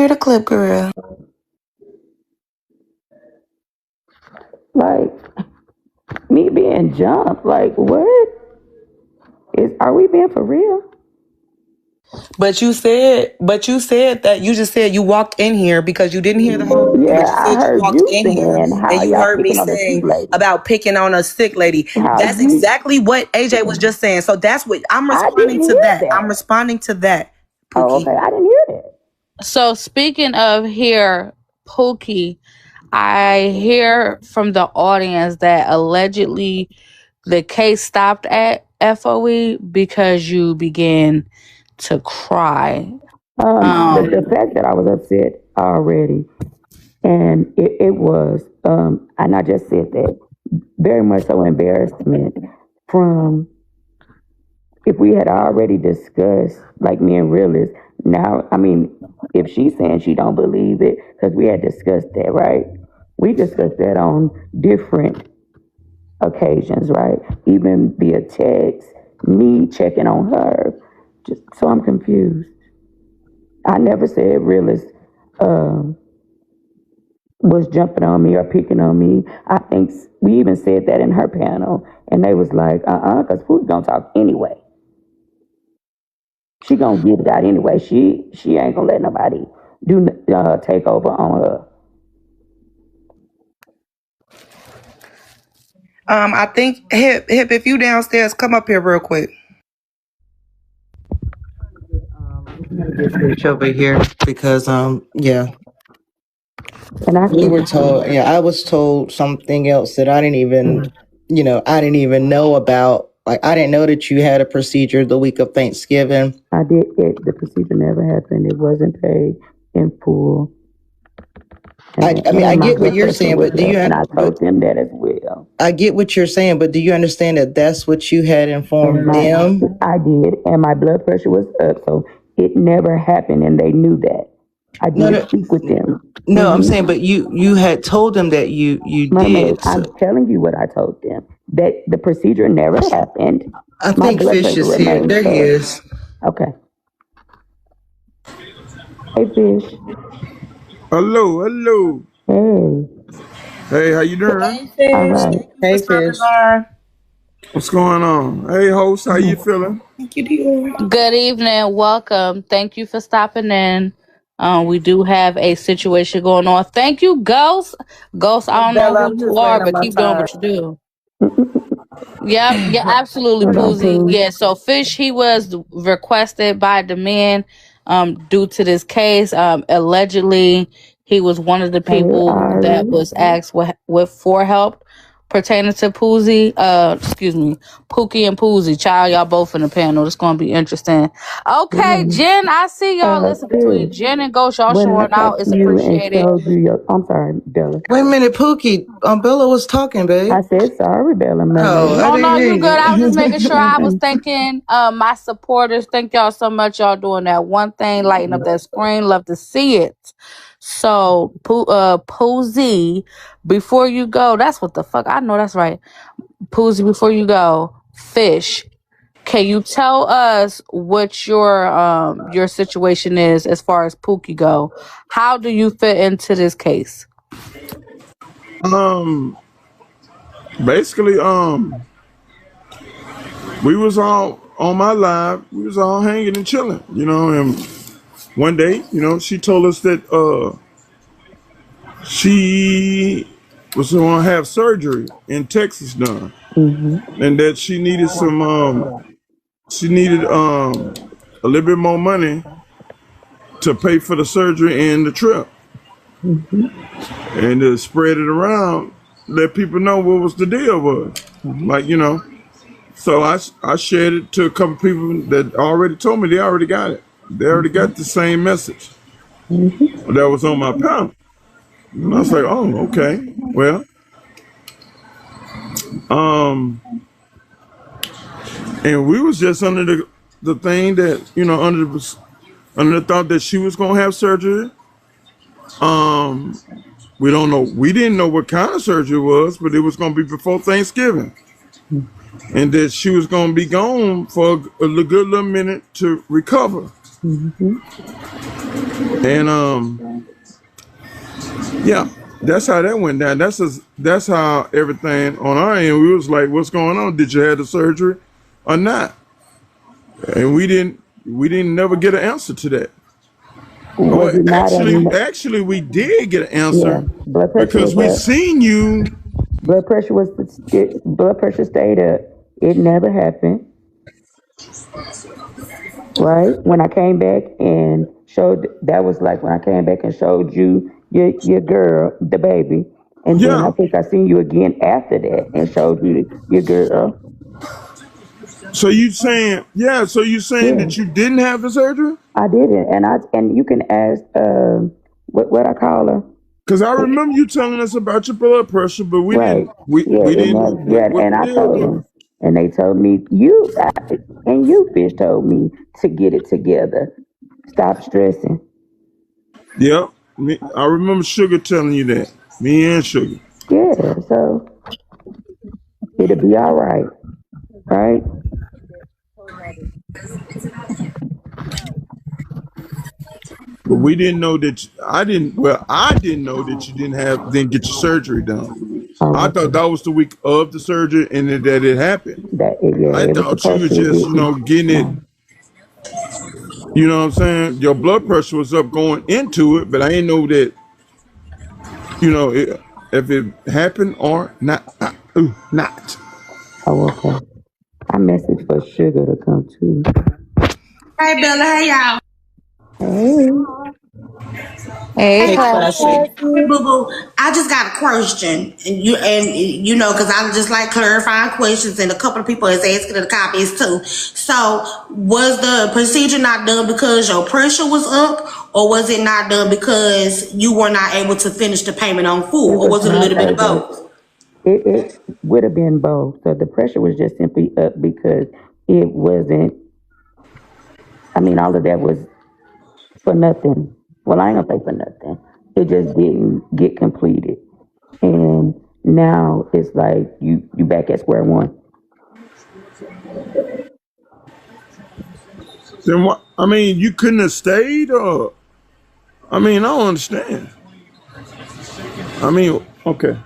hear the clip, girl. Like, me being jumped, like, what? Are we being for real? But you said that you just said you walked in here because you didn't hear the whole thing. Yeah, But you I said you heard walked you in here saying how and you y'all heard me picking on the sick say lady. about picking on a sick lady. How That's you? exactly what AJ was just saying. So that's what I'm I responding didn't to hear that. I'm that. responding to that, Oh, Pookie. okay. I didn't hear that. So speaking of here, Pookie, I hear from the audience that allegedly the case stopped at FOE because you began to cry. The fact that I was upset already, and it was, and I just said that, very much so embarrassment from, if we had already discussed, like me and Realist, now, I mean, if she's saying she don't believe it, because we had discussed that, right? We discussed that on different occasions, right? Even via text, me checking on her. Just so I'm confused. I never said Realist um, was jumping on me or picking on me. I think we even said that in her panel, and they was like, because Pookie gonna talk anyway. She gonna get it out anyway. She ain't gonna let nobody do take over on her. I think Hip, if you downstairs, come up here real quick. Switch over here because yeah, And I we were think told. Yeah, I was told something else that I didn't even, I didn't even know about. Like I didn't know that you had a procedure the week of Thanksgiving. I did it. The procedure never happened. It wasn't paid in full. I mean, I get what you're saying, but do you? And I told them that as well. I get what you're saying, but do you understand that that's what you had informed them? I did, and my blood pressure was up, so it never happened, and they knew that. I did speak with them. No, I'm saying, but you had told them that you Mermaid, did. I'm telling you what I told them, that the procedure never happened. I think Fish is here. There he is. Okay. Hey, Fish. Hello. Hey. Hey, how you doing? All right. Hey, Fish. What's going on? Hey, host, how you feeling? Thank you, dear. Good evening, welcome. Thank you for stopping in. We do have a situation going on. Thank you, Ghost. Ghost, I don't know Bella, who I'm you just are, waiting on but my keep doing time. what you do. Yep, yeah, absolutely, Poozy. Yeah, so Fish, he was requested by the man due to this case. Allegedly, he was one of the people that was asked with for help pertaining to Poozy. Excuse me, Pookie and Poozy. Child, y'all both in the panel. It's gonna be interesting. Okay, Jen, I see y'all. Listen, between Jen and Ghost, y'all When I showing out. talked It's to you and appreciated. showed you your, I'm sorry, Bella. Wait a minute, Pookie. Bella was talking, babe. I said sorry, Bella. Oh no, you good. I was just making sure. I was thanking my supporters. Thank y'all so much. Y'all doing that one thing, lighting up that screen. Love to see it. So, Poozy, before you go, that's what the fuck. I know that's right. Poozy, before you go, Fish. Can you tell us what your situation is as far as Pookie go? How do you fit into this case? Basically, we was all on my live. We was all hanging and chilling, and one day, she told us that she was going to have surgery in Texas done, and that she needed a little bit more money to pay for the surgery and the trip, and to spread it around, let people know what was the deal was, like So I shared it to a couple people that already told me they already got it. They already got the same message that was on my panel. And I was like, oh, okay. Well, and we was just under the thing that, under the thought that she was gonna have surgery. We don't know. We didn't know what kind of surgery it was, but it was gonna be before Thanksgiving, and that she was gonna be gone for a good little minute to recover. Mm-hmm. And yeah, that's how that went down. That's how everything on our end. We was like, "What's going on? Did you have the surgery or not?" And we didn't never get an answer to that. Was Well, it not actually, we did get an yeah, answer blood pressure because was we up. seen you. Blood pressure stayed up. It never happened. Right when I came back and showed that was like when I came back and showed you your girl the baby, and then I Yeah. think I seen you again after that and showed you your girl. So you saying yeah? So you saying Yeah, that you didn't have the surgery? I did it, and you can ask what I call her. Because I remember you telling us about your blood pressure, but we Right. didn't. We Yeah, we it didn't know never. Yeah, what and the I deal told was. them, and they told me and you fish told me to get it together. Stop stressing. Yep. I remember Sugar telling you that. Me and Sugar. Yeah, so it'll be all right, right? But we didn't know that I didn't. Well, I didn't know that you didn't get your surgery done. I Oh, thought okay. that was the week of the surgery and that it happened. I Yeah, it was thought you supposed was to. It just didn't. getting it. No. You know what I'm saying? Your blood pressure was up going into it, but I didn't know that. If it happened or not. Not. Oh, okay. I messaged for Sugar to come too. Hey Bella, hey y'all. Hey, Hey, Hey, classy. Boo Boo. I just got a question, and you know, because I just like clarifying questions, and a couple of people is asking in the comments too. So, was the procedure not done because your pressure was up, or was it not done because you were not able to finish the payment on full, it or was was it a not little bit of able. both? It would have been both. So the pressure was just simply up because it wasn't. I mean, all of that was for nothing. Well, I ain't gonna say for nothing. It just didn't get completed, and now it's like you back at square one. Then what? I mean, you couldn't have stayed, or I mean, I don't understand. I mean, okay.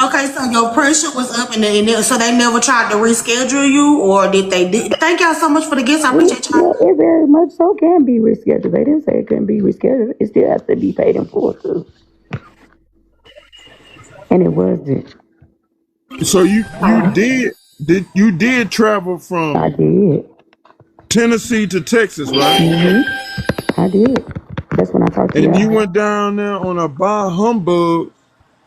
Okay, so your pressure was up, so they never tried to reschedule you, or did they? Thank y'all so much for the gifts. I appreciate y'all. Yeah, it very much so can be rescheduled. They didn't say it couldn't be rescheduled. It still has to be paid in full too, and it wasn't. So you did travel I from did. Tennessee to Texas, right? I did. That's when I talked to And you y'all. went down there on a bar humbug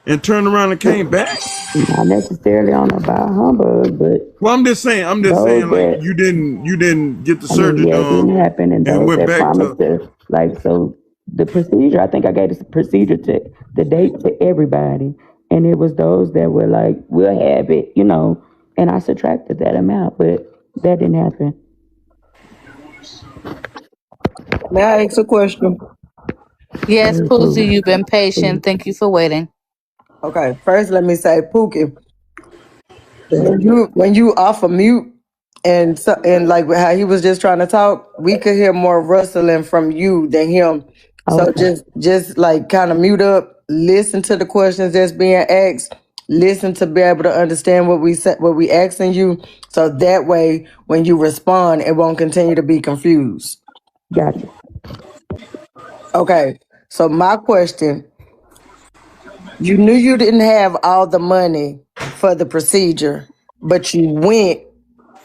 and turned around and came back. Not necessarily on about humbug, but Well, I'm just saying. I'm just those saying, like that you didn't get the I mean, surgery yeah, it done didn't happen, and and those went that back promised to. to like so the procedure. I think I gave the procedure to the date to everybody, and it was those that were like, "We'll have it," and I subtracted that amount, but that didn't happen. May I ask a question? Yes, Very Poozie, cool. you've been patient. Thank you for waiting. Okay, first let me say, Pookie, when you off of mute and like how he was just trying to talk, we could hear more rustling from you than him. So Okay, just like kind of mute up, listen to the questions that's being asked, listen to be able to understand what we said, what we asking you, so that way when you respond, it won't continue to be confused. gotcha. Okay, so my question: you knew you didn't have all the money for the procedure, but you went,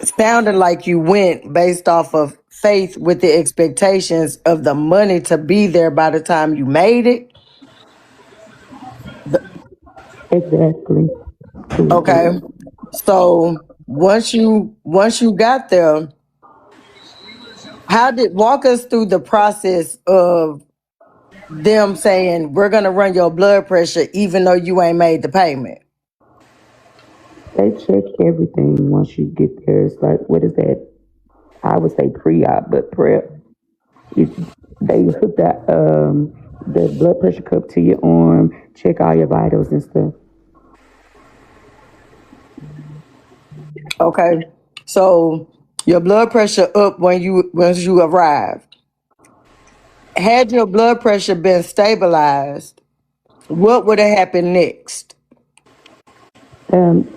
sounded like you went based off of faith with the expectations of the money to be there by the time you made it. Exactly. Okay. So once you got there, how did walk us through the process of them saying we're gonna run your blood pressure even though you ain't made the payment? They check everything once you get there. It's like, what is that? I would say pre-op, but prep. It, they hook the blood pressure cup to your arm, check all your vitals and stuff. Okay. So your blood pressure up when you once you arrived. Had your blood pressure been stabilized, what would have happened next?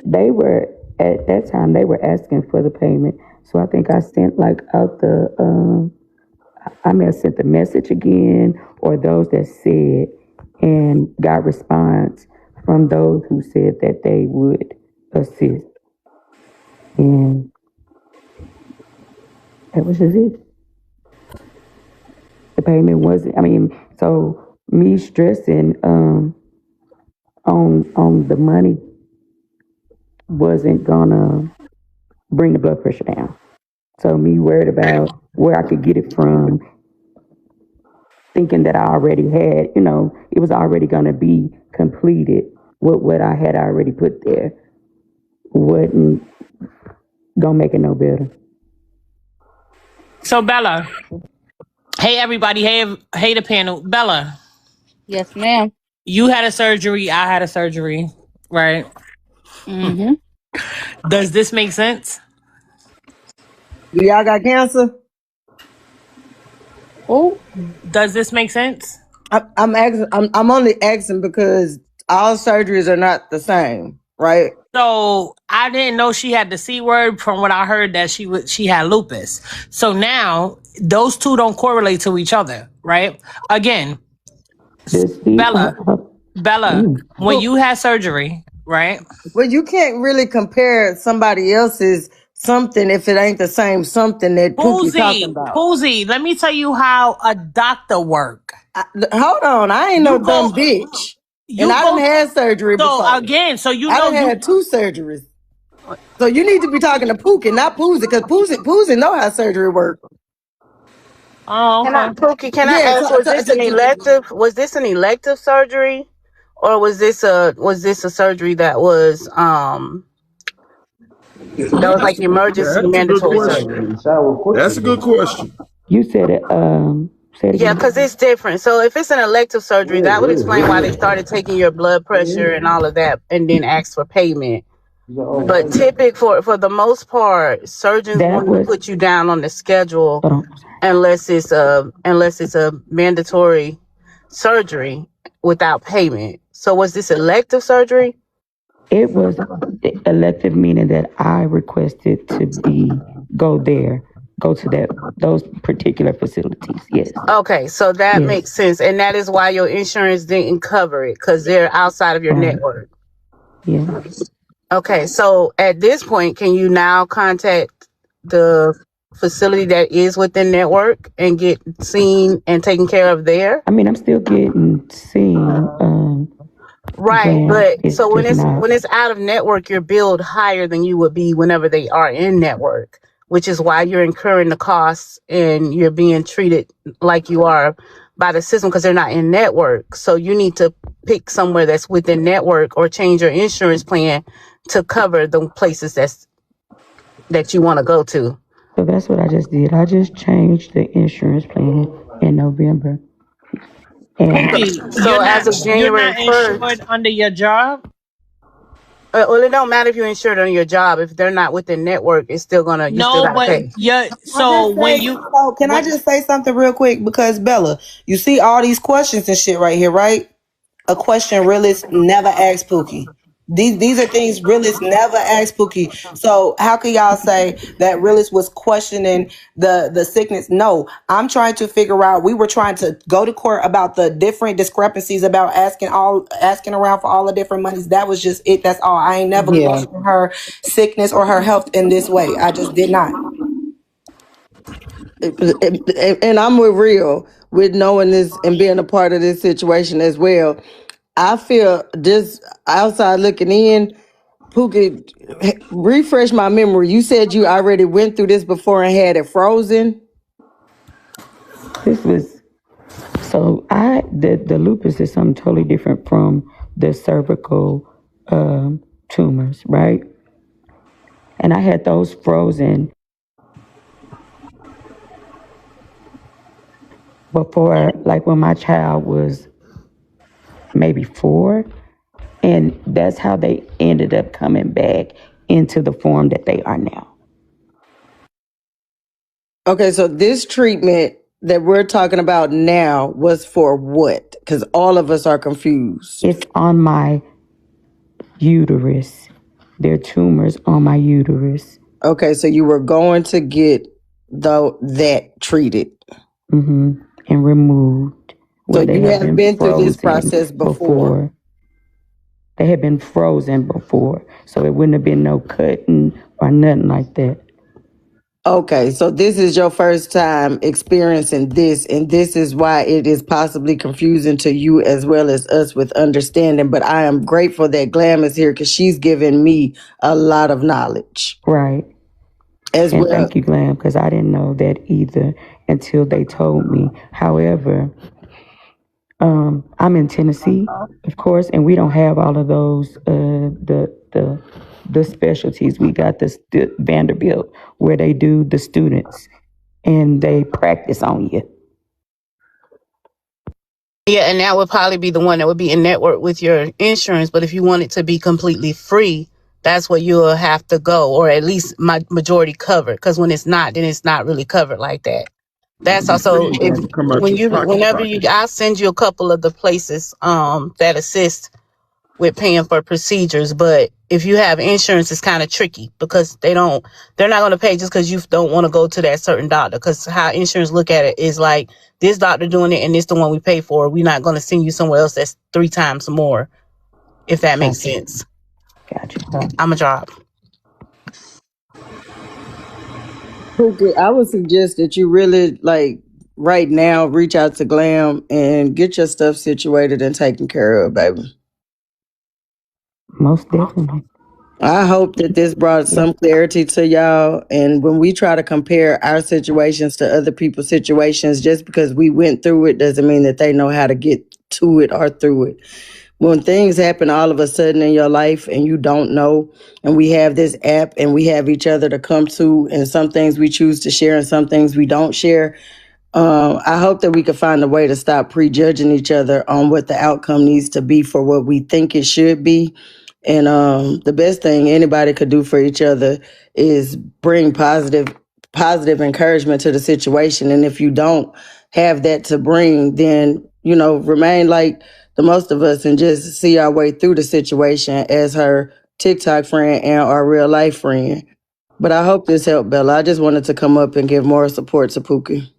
They were at that time they were asking for the payment, so I think I sent like out the I may have sent the message again, or those that said, and got response from those who said that they would assist, and that was just it. The payment wasn't. I mean, so me stressing on the money wasn't gonna bring the blood pressure down. So me worried about where I could get it from, thinking that I already had, it was already gonna be completed. What I had already put there wasn't gonna make it no better. So Bella, hey everybody, hey the panel, Bella. Yes, ma'am. You had a surgery. I had a surgery, right? Mm-hmm. Does this make sense? Do y'all got cancer? Oh, Does this make sense? I'm asking. I'm only asking because all surgeries are not the same, right? So I didn't know she had the C word from what I heard that she had lupus. So now those two don't correlate to each other, right? Again, This the Bella, when Well, you had surgery, right? well, you can't really compare somebody else's something if it ain't the same something that Pookie talking about. Poozie, let me tell you how a doctor work. Hold on, I ain't no You go, dumb bitch, and you I done go. had surgery So before. again, so you I know done had 2 surgeries. So you need to be talking to Pookie, not Poozie, because Poozie know how surgery works. Oh, Can I, okay. Pookie? Can I Yeah, ask? Was this an elective? Was this an elective surgery, or was this a surgery that was like emergency That's a good mandatory question. surgery? That's a good question. you said it. Say it Yeah, again. because it's different. So if it's an elective surgery, that would explain why they started taking your blood pressure and all of that, and then asked for payment. But for the most part, surgeons That want to was. put you down on the schedule Hold on. unless it's a mandatory surgery without payment. So was this elective surgery? It was elective, meaning that I requested to go to those particular facilities. Yes. Okay, so that Yes. makes sense, and that is why your insurance didn't cover it because they're outside of your Right. network. Yeah. Okay, so at this point, can you now contact the facility that is within network and get seen and taken care of there? I mean, I'm still getting seen, Right, but but it's so when just it's not. when it's out of network, you're billed higher than you would be whenever they are in network, which is why you're incurring the costs and you're being treated like you are by the system because they're not in network. So you need to pick somewhere that's within network or change your insurance plan to cover the places that you want to go to. So that's what I just did. I just changed the insurance plan in November, and Pookie, So as of you're January not 1st, insured under your job. well, it don't matter if you're insured on your job. If they're not within network, you still No, got to but pay. yeah. I So just when say you so? Can I when just say something real quick? Because Bella, you see all these questions and shit right here, right? A question realist never asked Pookie. These are things realist never asked Pookie. So how can y'all say that realist was questioning the sickness? No, I'm trying to figure out. We were trying to go to court about the different discrepancies about asking around for all the different monies. That was just it. That's all. I ain't never Yeah. questioned her sickness or her health in this way. I just did not. And I'm with real with knowing this and being a part of this situation as well. I feel just outside looking in, Pookie, refresh my memory. You said you already went through this before and had it frozen. this was so the lupus is something totally different from the cervical tumors, right? And I had those frozen before, like when my child was maybe 4, and that's how they ended up coming back into the form that they are now. Okay, so this treatment that we're talking about now was for what? Because all of us are confused. It's on my uterus. There are tumors on my uterus. Okay, so you were going to get that treated. And removed. So you have been through this process before. They had been frozen before, so it wouldn't have been no cutting or nothing like that. Okay, so this is your first time experiencing this, and this is why it is possibly confusing to you as well as us with understanding. But I am grateful that Glam is here because she's given me a lot of knowledge. Right. As and well. Thank you, Glam, because I didn't know that either until they told me. However, I'm in Tennessee, of course, and we don't have all of those the specialties. We got the Vanderbilt where they do the students and they practice on you. Yeah, and that would probably be the one that would be in network with your insurance. But if you want it to be completely free, that's where you'll have to go, or at least majority covered. Because when it's not, then it's not really covered like that. That's also I'll send you a couple of the places that assist with paying for procedures. But if you have insurance, it's kind of tricky because they're not going to pay just because you don't want to go to that certain doctor. Because how insurance look at it is like, this doctor doing it and this the one we pay for. We're not going to send you somewhere else that's 3 times more, if that makes sense. Gotcha. I'm a drop. Pookie, I would suggest that you really, right now, reach out to Glam and get your stuff situated and taken care of, baby. Most definitely. I hope that this brought some clarity to y'all. And when we try to compare our situations to other people's situations, just because we went through it doesn't mean that they know how to get to it or through it. When things happen all of a sudden in your life and you don't know, and we have this app and we have each other to come to, and some things we choose to share and some things we don't share, I hope that we can find a way to stop prejudging each other on what the outcome needs to be for what we think it should be. And the best thing anybody could do for each other is bring positive encouragement to the situation. And if you don't have that to bring, then, remain like the most of us and just see our way through the situation as her TikTok friend and our real life friend. But I hope this helped, Bella. I just wanted to come up and give more support to Pookie.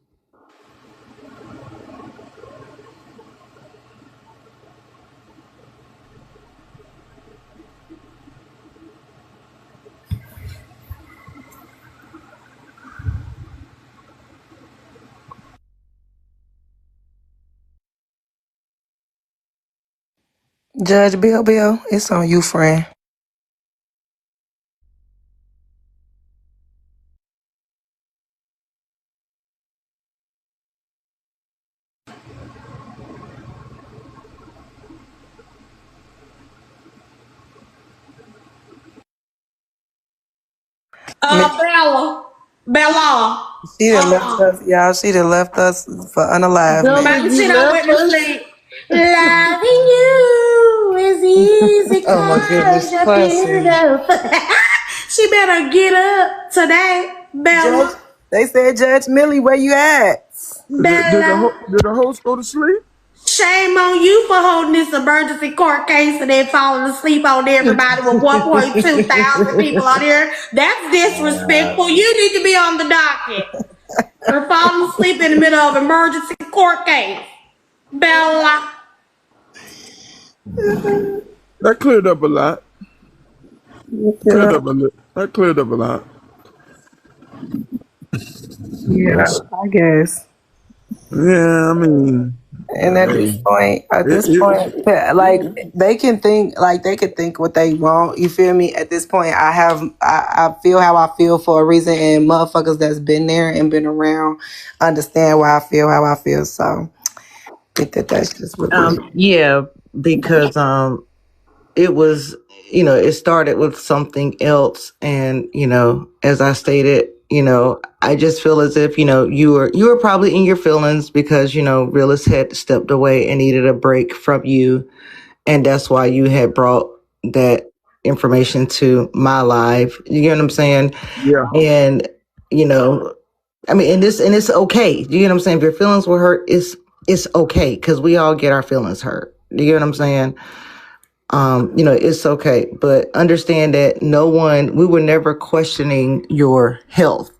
Judge Bill, it's on you, friend. Bella. She done left us, y'all. She done left us for unalive, man. Baby, she done went to sleep. Loving you is easy Oh my goodness, you're classy. beautiful. She better get up today, Bella. They said, Judge Millie, where you at? Bella. Did the host go to sleep? Shame on you for holding this emergency court case and then falling asleep on everybody with 1.2 thousand people on here. That's disrespectful. You need to be on the docket for falling asleep in the middle of emergency court case. Bella. That cleared up a lot. That cleared up a lot. Yeah, I guess. Yeah, I mean. And at this point, like they can think what they want. You feel me? At this point, I feel how I feel for a reason, and motherfuckers that's been there and been around understand why I feel how I feel. So, I think that's just what it is. Yeah, because it was, it started with something else, and as I stated, I just feel as if you were probably in your feelings because Realist had stepped away and needed a break from you, and that's why you had brought that information to my life. You get what I'm saying? Yeah. And I mean, and it's okay. You get what I'm saying? If your feelings were hurt, it's okay because we all get our feelings hurt. You get what I'm saying? It's okay, but understand that we were never questioning your health.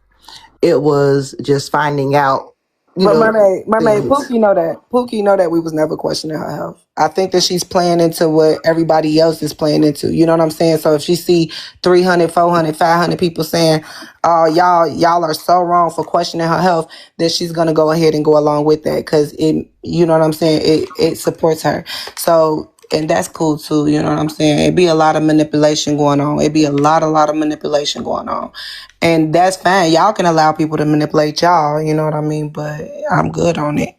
It was just finding out, But mermaid, things. Pookie know that. Pookie know that we was never questioning her health. I think that she's playing into what everybody else is playing into. You know what I'm saying? So if she see 300, 400, 500 people saying, "Oh, y'all are so wrong for questioning her health," then she's gonna go ahead and go along with that because you know what I'm saying? It supports her. So. And that's cool too, you know what I'm saying? It'd be a lot of manipulation going on. It'd be a lot of manipulation going on. And that's fine. Y'all can allow people to manipulate y'all, you know what I mean? But I'm good on it.